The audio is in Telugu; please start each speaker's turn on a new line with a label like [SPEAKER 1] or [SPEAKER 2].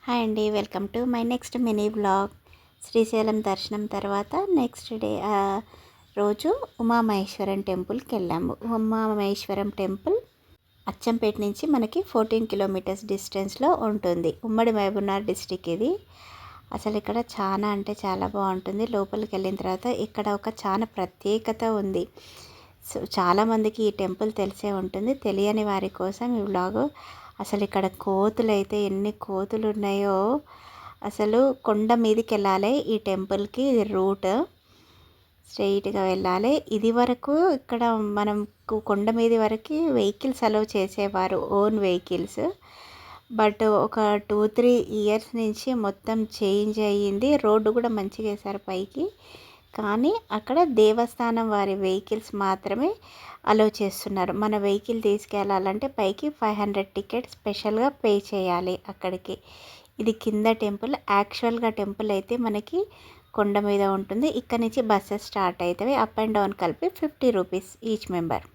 [SPEAKER 1] హాయ్ అండి, welcome to my next mini blog. Srisailam దర్శనం తర్వాత నెక్స్ట్ డే రోజు ఉమామహేశ్వరం టెంపుల్కి వెళ్ళాము. ఉమామహేశ్వరం టెంపుల్ అచ్చంపేట నుంచి మనకి 14 కిలోమీటర్స్ డిస్టెన్స్లో ఉంటుంది. ఉమ్మడి మహబూబ్నగర్ డిస్టిక్ ఇది. అసలు ఇక్కడ చాలా అంటే చాలా బాగుంటుంది. లోపలికి వెళ్ళిన తర్వాత ఇక్కడ ఒక చాలా ప్రత్యేకత ఉంది. సో చాలామందికి ఈ టెంపుల్ తెలిసే ఉంటుంది. తెలియని వారి కోసం ఈ వ్లాగు. అసలు ఇక్కడ కోతులు అయితే ఎన్ని కోతులు ఉన్నాయో. అసలు కొండ మీదకి వెళ్ళాలి ఈ టెంపుల్కి. ఇది రూట్ స్ట్రైట్గా వెళ్ళాలి. ఇది వరకు ఇక్కడ మనం కొండ మీద వరకు వెహికల్స్ అలౌ చేసేవారు, ఓన్ వెహికల్స్. బట్ ఒక 2-3 ఇయర్స్ నుంచి మొత్తం చేంజ్ అయ్యింది. రోడ్డు కూడా మంచిగా వేశారు పైకి. కానీ అక్కడ దేవస్థానం వారి వెహికల్స్ మాత్రమే అలో చేస్తున్నారు. మన వెహికల్ తీసుకెళ్ళాలంటే పైకి 500 టికెట్ స్పెషల్గా పే చేయాలి అక్కడికి. ఇది కింద టెంపుల్. యాక్చువల్గా టెంపుల్ అయితే మనకి కొండ మీద ఉంటుంది. ఇక్కడ నుంచి బస్సెస్ స్టార్ట్ అవుతాయి. అప్ అండ్ డౌన్ కలిపి 50 రూపీస్ ఈచ్ మెంబర్.